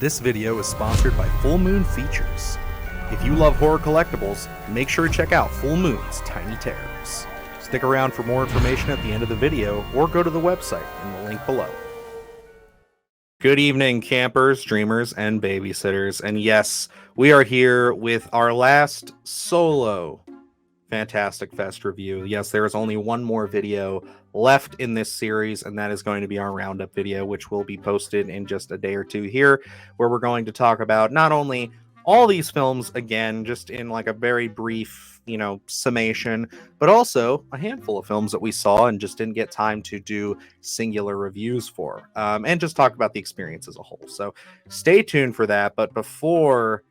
This video is sponsored by Full Moon Features. If you love horror collectibles, make sure to check out Full Moon's Tiny Terrors. Stick around for more information at the end of the video, or go to the website in the link below. Good evening, campers, dreamers, and babysitters. And yes, we are here with our last solo Fantastic Fest review. Yes, there is only one more video left in this series, and that is going to be our roundup video, which will be posted in just a day or two here, where we're going to talk about not only all these films again, just in like a very brief, summation, but also a handful of films that we saw and just didn't get time to do singular reviews for, and just talk about the experience as a whole. So stay tuned for that. But before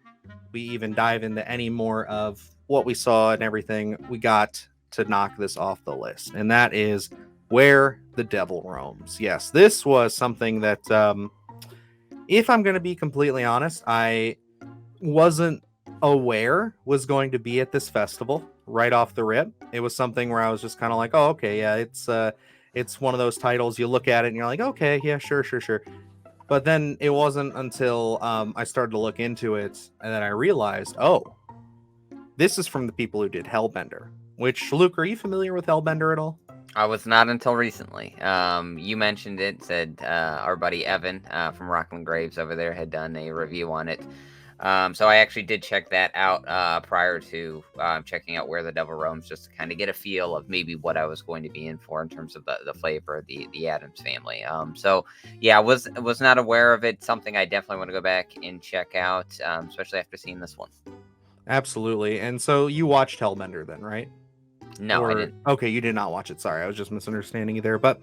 we even dive into any more of what we saw and everything, we got to knock this off the list, and that is Where the Devil Roams. Yes, this was something that, if I'm going to be completely honest, I wasn't aware was going to be at this festival right off the rip. It was something where I was just kind of like, oh, okay, yeah, it's one of those titles you look at it and you're like, okay, yeah, sure. But then it wasn't until I started to look into it and then I realized, oh, this is from the people who did Hellbender. Which, Luke, are you familiar with Hellbender at all? I was not until recently. You mentioned it, said our buddy Evan from Rockland Graves over there had done a review on it. So I actually did check that out prior to checking out Where the Devil Roams, just to kind of get a feel of maybe what I was going to be in for in terms of the flavor of the Addams Family. So yeah, I was not aware of it. Something I definitely want to go back and check out, especially after seeing this one. Absolutely. And so you watched Hellbender then, right? No, I didn't. Okay, you did not watch it. Sorry, I was just misunderstanding you there. But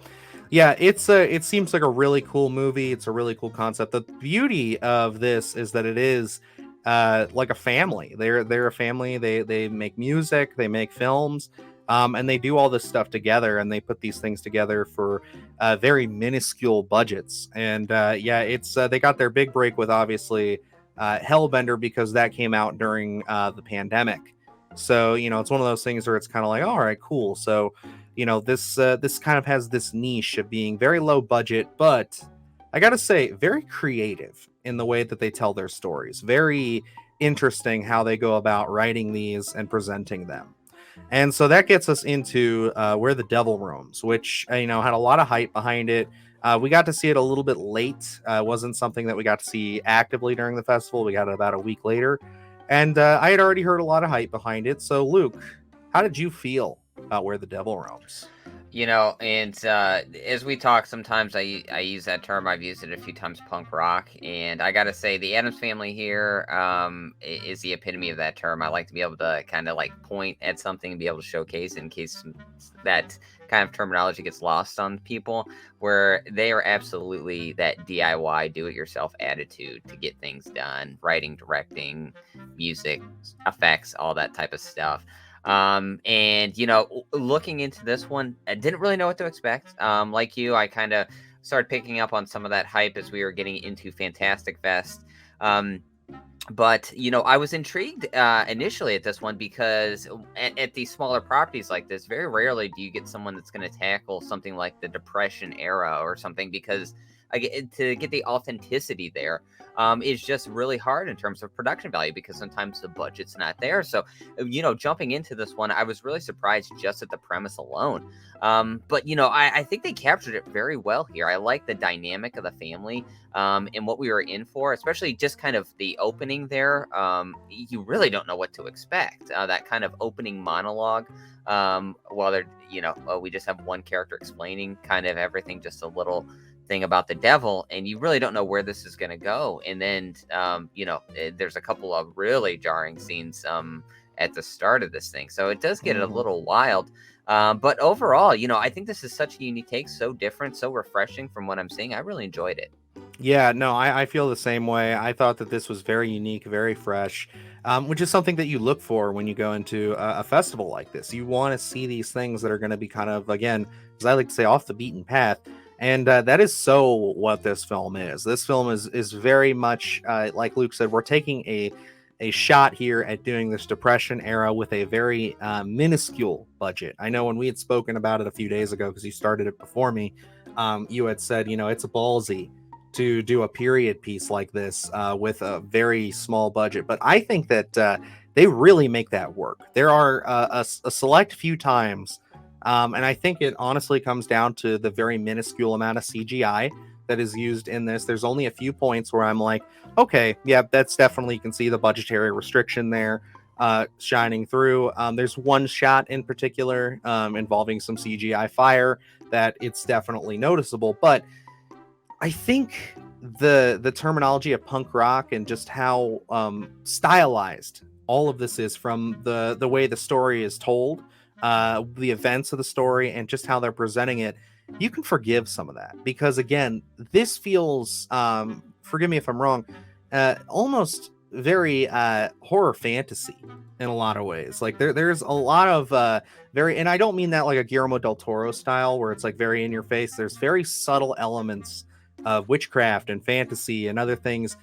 yeah, it seems like a really cool movie. It's a really cool concept. The beauty of this is that it is like a family. They're a family. They make music, they make films, and they do all this stuff together. And they put these things together for very minuscule budgets. And it's they got their big break with obviously Hellbender, because that came out during the pandemic. So, it's one of those things where it's kind of like, all right, cool. So, this kind of has this niche of being very low budget, but I got to say, very creative in the way that they tell their stories. Very interesting how they go about writing these and presenting them. And so that gets us into Where the Devil Roams, which, had a lot of hype behind it. We got to see it a little bit late. It wasn't something that we got to see actively during the festival. We got it about a week later. And I had already heard a lot of hype behind it. So, Luke, how did you feel about Where the Devil Roams? And as we talk, sometimes I use that term. I've used it a few times, punk rock. And I got to say, the Addams Family here is the epitome of that term. I like to be able to kind of like point at something and be able to showcase in case that kind of terminology gets lost on people, where they are absolutely that DIY, do-it-yourself attitude to get things done, writing, directing, music, effects, all that type of stuff. Looking into this one, I didn't really know what to expect. Like you, I kind of started picking up on some of that hype as we were getting into Fantastic Fest. But I was intrigued initially at this one because at these smaller properties like this, very rarely do you get someone that's going to tackle something like the Depression era or something, because to get the authenticity there is just really hard in terms of production value, because sometimes the budget's not there. So, jumping into this one, I was really surprised just at the premise alone. But I think they captured it very well here. I like the dynamic of the family and what we were in for, especially just kind of the opening there. You really don't know what to expect. That kind of opening monologue, while they're, we just have one character explaining kind of everything, just a little thing about the devil, and you really don't know where this is going to go. And then there's a couple of really jarring scenes at the start of this thing, so it does get a little wild, but overall, I think this is such a unique take, so different, so refreshing from what I'm seeing. I really enjoyed it. Yeah, no, I feel the same way. I thought that this was very unique, very fresh, which is something that you look for when you go into a festival like this. You want to see these things that are going to be kind of, again, as I like to say, off the beaten path. And that is so what this film is. This film is very much, like Luke said, we're taking a shot here at doing this Depression era with a very minuscule budget. I know when we had spoken about it a few days ago, because you started it before me, you had said, it's ballsy to do a period piece like this with a very small budget, but I think that they really make that work. There are a select few times, and I think it honestly comes down to the very minuscule amount of CGI that is used in this. There's only a few points where I'm like, okay, yeah, that's definitely, you can see the budgetary restriction there shining through. There's one shot in particular involving some CGI fire that it's definitely noticeable, but I think the terminology of punk rock and just how stylized all of this is, from the way the story is told, the events of the story, and just how they're presenting it, you can forgive some of that, because again, this feels, forgive me if I'm wrong, almost very horror fantasy in a lot of ways. Like there's a lot of very, and I don't mean that like a Guillermo del Toro style where it's like very in your face. There's very subtle elements of witchcraft and fantasy and other things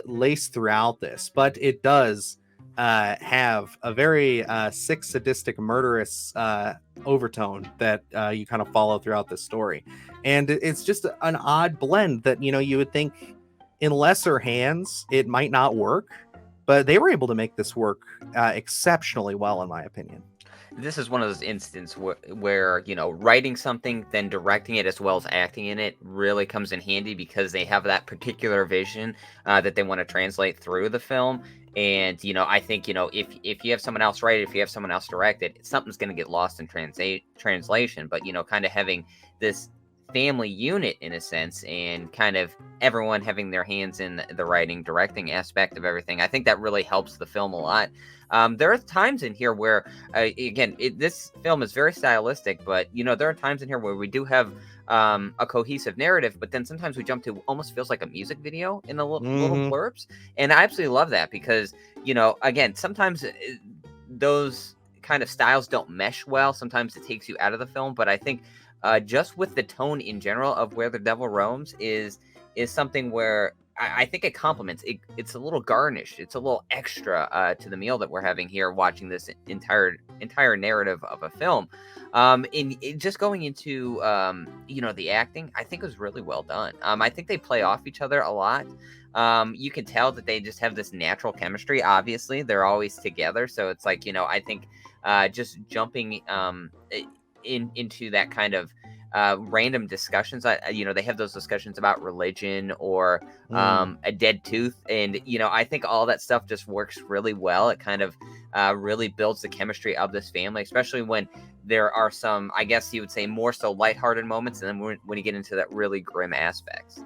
laced throughout this, but it does have a very sick, sadistic, murderous overtone that you kind of follow throughout the story. And it's just an odd blend that, you know, you would think in lesser hands it might not work, but they were able to make this work exceptionally well, in my opinion. This is one of those instances where, you know, writing something, then directing it as well as acting in it really comes in handy, because they have that particular vision that they want to translate through the film. And, you know, I think, you know, if you have someone else write it, if you have someone else direct it, something's going to get lost in translation. But, you know, kind of having this family unit in a sense, and kind of everyone having their hands in the writing, directing aspect of everything, I think that really helps the film a lot. There are times in here where, again, this film is very stylistic, but, you know, there are times in here where we do have a cohesive narrative, but then sometimes we jump to almost feels like a music video in the little blurbs. And I absolutely love that, because, you know, again, sometimes those kind of styles don't mesh well. Sometimes it takes you out of the film, but I think just with the tone in general of Where the Devil Roams is something where I think it complements. It's a little garnish. It's a little extra to the meal that we're having here, watching this entire narrative of a film. Just going into you know, the acting, I think was really well done. I think they play off each other a lot. You can tell that they just have this natural chemistry. Obviously, they're always together, so it's like, you know, I think just jumping into that kind of random discussions. You know, they have those discussions about religion or a dead tooth, and, you know, I think all that stuff just works really well. It kind of really builds the chemistry of this family, especially when there are some, I guess you would say, more so lighthearted moments, and then when you get into that really grim aspects.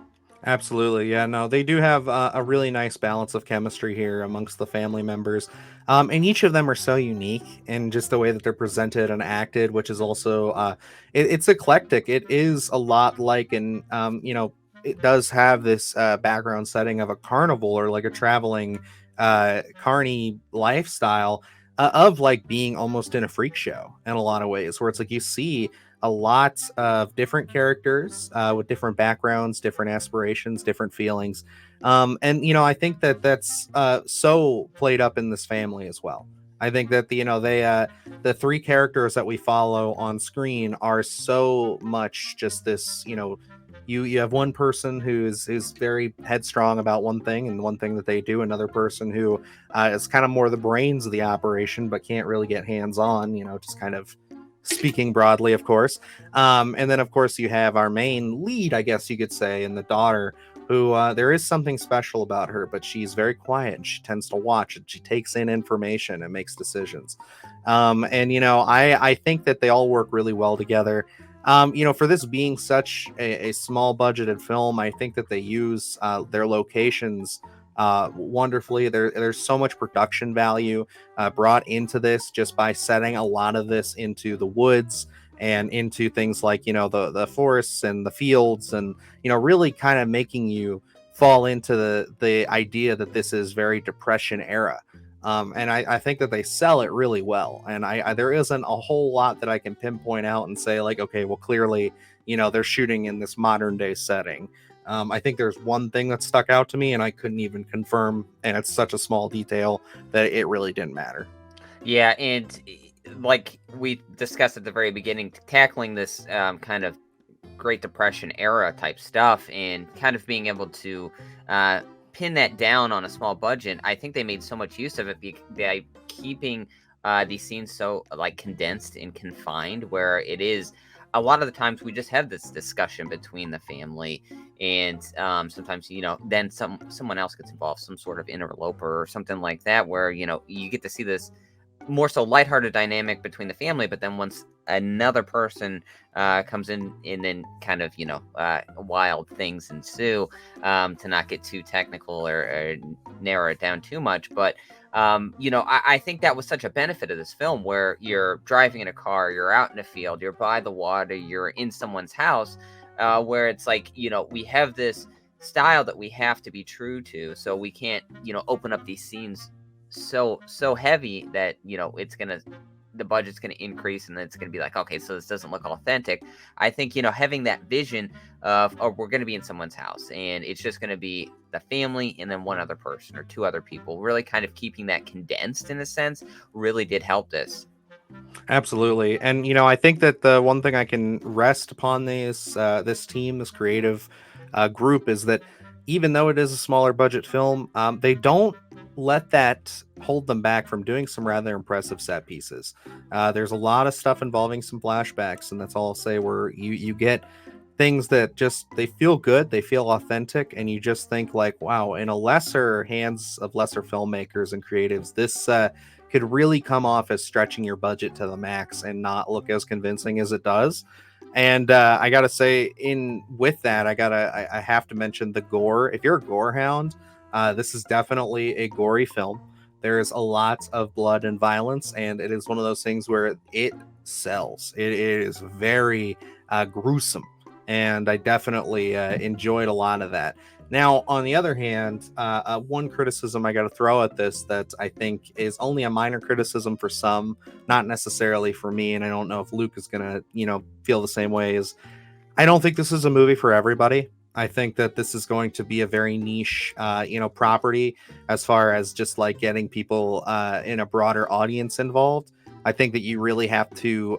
Absolutely. Yeah, no, they do have a really nice balance of chemistry here amongst the family members. And each of them are so unique in just the way that they're presented and acted, which is also, it's eclectic. It is a lot like, and, you know, it does have this background setting of a carnival or like a traveling carny lifestyle of like being almost in a freak show in a lot of ways, where it's like you see a lot of different characters with different backgrounds, different aspirations, different feelings. And, you know, I think that that's so played up in this family as well. I think that, you know, the three characters that we follow on screen are so much just this, you know, you have one person who's very headstrong about one thing and one thing that they do, another person who is kind of more the brains of the operation, but can't really get hands on, you know, just kind of speaking broadly, of course. And then, of course, you have our main lead, I guess you could say, and the daughter, who there is something special about her, but she's very quiet and she tends to watch and she takes in information and makes decisions. And, you know, I think that they all work really well together. You know, for this being such a small budgeted film, I think that they use their locations wonderfully. There's so much production value brought into this just by setting a lot of this into the woods and into things like, you know, the forests and the fields, and, you know, really kind of making you fall into the idea that this is very Depression era. And I think that they sell it really well. And I there isn't a whole lot that I can pinpoint out and say like, okay, well, clearly, you know, they're shooting in this modern day setting. I think there's one thing that stuck out to me and I couldn't even confirm, and it's such a small detail that it really didn't matter. Yeah, and like we discussed at the very beginning, tackling this kind of Great Depression era type stuff, and kind of being able to pin that down on a small budget. I think they made so much use of it by keeping these scenes so like condensed and confined, where it is a lot of the times we just have this discussion between the family, and sometimes then someone else gets involved, some sort of interloper or something like that, where you get to see this more so lighthearted dynamic between the family, but then once another person comes in, and then kind of wild things ensue, to not get too technical or narrow it down too much. But I think that was such a benefit of this film, where you're driving in a car, you're out in a field, you're by the water, you're in someone's house, where it's like we have this style that we have to be true to, so we can't open up these scenes so heavy that the budget's gonna increase, and then it's gonna be like, okay, so this doesn't look authentic. I think having that vision of, oh, we're gonna be in someone's house, and it's just gonna be the family and then one other person or two other people, really kind of keeping that condensed in a sense, really did help this. Absolutely. And I think that the one thing I can rest upon this team, this creative group, is that even though it is a smaller budget film, they don't let that hold them back from doing some rather impressive set pieces. There's a lot of stuff involving some flashbacks, and that's all I'll say, where you get things that just, they feel good, they feel authentic, and you just think like, wow, in a lesser hands of lesser filmmakers and creatives, this could really come off as stretching your budget to the max and not look as convincing as it does. And I gotta say, in with that, I have to mention the gore. If you're a gore hound, this is definitely a gory film. There is a lot of blood and violence, and it is one of those things where it sells. It is very gruesome, and I definitely enjoyed a lot of that. Now, on the other hand, one criticism I got to throw at this that I think is only a minor criticism for some, not necessarily for me, and I don't know if Luke is going to, feel the same way, is I don't think this is a movie for everybody. I think that this is going to be a very niche, property as far as just like getting people in a broader audience involved. I think that you really have to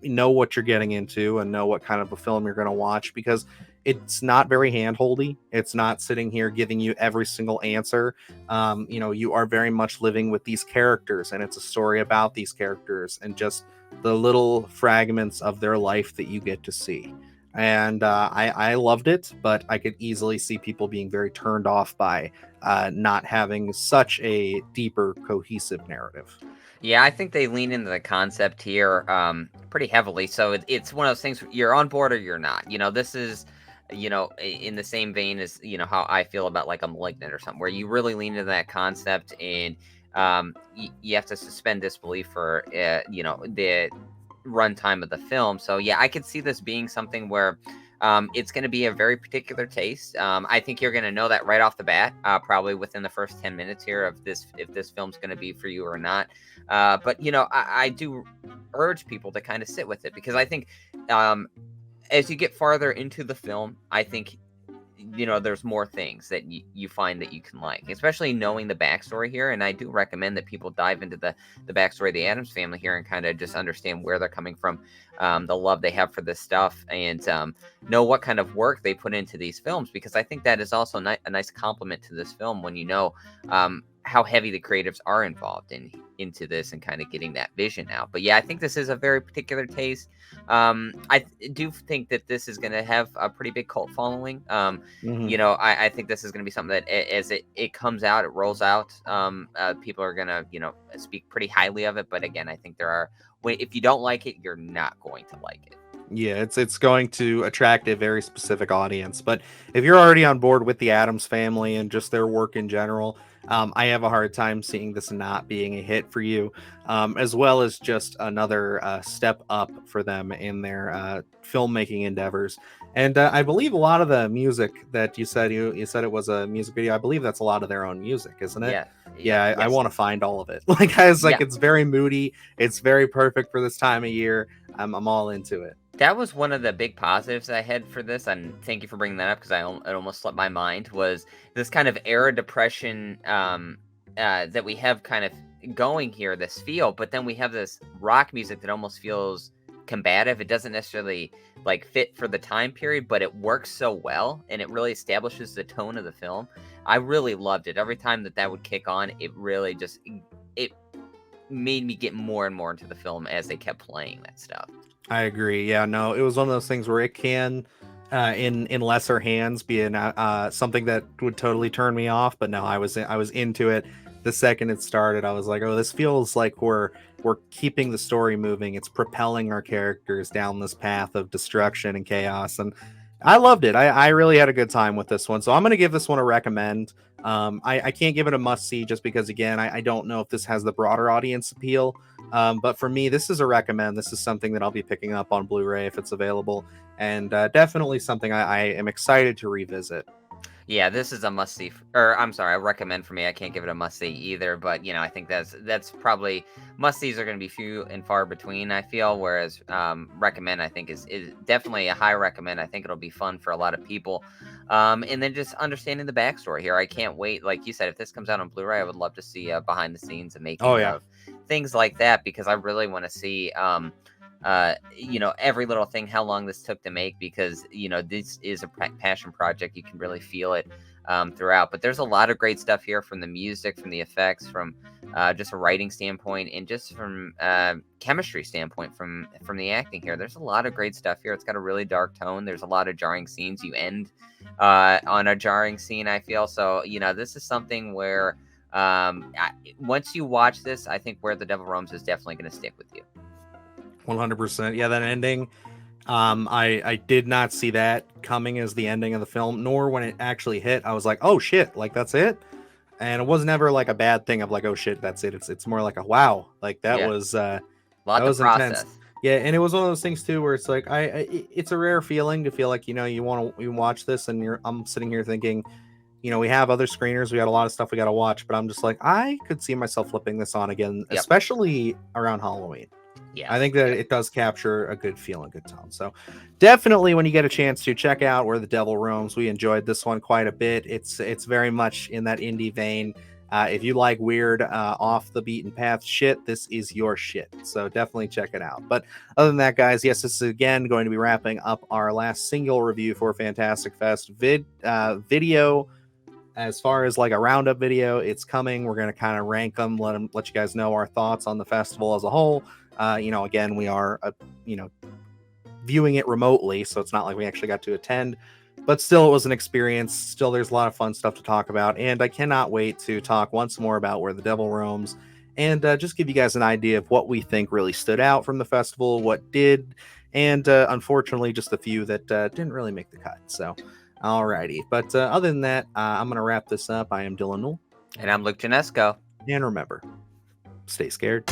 know what you're getting into and know what kind of a film you're going to watch, because it's not very handholdy. It's not sitting here giving you every single answer. You are very much living with these characters, and it's a story about these characters and just the little fragments of their life that you get to see. And I loved it, but I could easily see people being very turned off by not having such a deeper, cohesive narrative. Yeah, I think they lean into the concept here pretty heavily. So it's one of those things, you're on board or you're not. This is, in the same vein as, how I feel about like a Malignant or something, where you really lean into that concept, and you have to suspend disbelief for, the runtime of the film. So yeah, I could see this being something where it's going to be a very particular taste. I think you're going to know that right off the bat, probably within the first 10 minutes here of this, if this film's going to be for you or not. But I do urge people to kind of sit with it, because I think as you get farther into the film, I think there's more things that you find that you can like, especially knowing the backstory here. And I do recommend that people dive into the backstory of the Addams family here and kind of just understand where they're coming from, the love they have for this stuff, and know what kind of work they put into these films, because I think that is also a nice compliment to this film when how heavy the creatives are involved into this and kind of getting that vision out. But yeah, I think this is a very particular taste. I do think that this is going to have a pretty big cult following. I think this is going to be something that as it comes out, it rolls out, people are going to, speak pretty highly of it. But again, I think if you don't like it, you're not going to like it. Yeah, it's going to attract a very specific audience. But if you're already on board with the Addams family and just their work in general, I have a hard time seeing this not being a hit for you, as well as just another step up for them in their filmmaking endeavors. And I believe a lot of the music that you said it was a music video. I believe that's a lot of their own music, isn't it? Yeah. I want to find all of it. Like, I was like, Yeah. it's very moody. It's very perfect for this time of year. I'm all into it. That was one of the big positives I had for this, and thank you for bringing that up, because it almost slipped my mind, was this kind of era depression that we have kind of going here, this feel, but then we have this rock music that almost feels combative. It doesn't necessarily like fit for the time period, but it works so well, and it really establishes the tone of the film. I really loved it. Every time that would kick on, it really just it made me get more and more into the film as they kept playing that stuff. I agree. Yeah, no, it was one of those things where it can, in lesser hands, be something that would totally turn me off. But no, I was into it the second it started. I was like, oh, this feels like we're keeping the story moving. It's propelling our characters down this path of destruction and chaos, and I loved it. I really had a good time with this one. So I'm gonna give this one a recommend. I can't give it a must see just because, again, I don't know if this has the broader audience appeal. But for me, this is a recommend. This is something that I'll be picking up on Blu-ray if it's available, and definitely something I am excited to revisit. Yeah, this is a must see, or I'm sorry, I recommend for me. I can't give it a must see either, but I think that's probably must sees are going to be few and far between. I feel, whereas recommend I think is definitely a high recommend. I think it'll be fun for a lot of people, and then just understanding the backstory here. I can't wait. Like you said, if this comes out on Blu-ray, I would love to see behind the scenes and making of things like that, because I really want to see every little thing, how long this took to make, because this is a passion project. You can really feel it throughout, but there's a lot of great stuff here, from the music, from the effects, from just a writing standpoint, and just from chemistry standpoint, from the acting here. There's a lot of great stuff here. It's got a really dark tone. There's a lot of jarring scenes. You end on a jarring scene, I feel. So this is something where once you watch this, I think Where the Devil Roams is definitely going to stick with you. 100%. Yeah, that ending, I did not see that coming as the ending of the film, nor when it actually hit. I was like, oh shit, like that's it. And it was never like a bad thing of like, oh shit, that's it. It's more like a wow, like that was lot that was process. intense. Yeah, and it was one of those things too where it's like it's a rare feeling to feel like you want to watch this, and I'm sitting here thinking, we have other screeners, we got a lot of stuff we got to watch, but I'm just like, I could see myself flipping this on again, especially around Halloween. Yeah, I think that it does capture a good feel and good tone. So definitely, when you get a chance to check out Where the Devil Roams, we enjoyed this one quite a bit. It's very much in that indie vein. If you like weird, off the beaten path shit, this is your shit. So definitely check it out. But other than that, guys, yes, this is again going to be wrapping up our last single review for Fantastic Fest video. As far as like a roundup video, it's coming. We're going to kind of rank them, let you guys know our thoughts on the festival as a whole. Again, we are, viewing it remotely, so it's not like we actually got to attend, but still it was an experience. Still, there's a lot of fun stuff to talk about, and I cannot wait to talk once more about Where the Devil Roams, and just give you guys an idea of what we think really stood out from the festival, what did, and unfortunately, just a few that didn't really make the cut. So, alrighty. But other than that, I'm going to wrap this up. I am Dylan Newell. And I'm Luke Janesco. And remember, stay scared.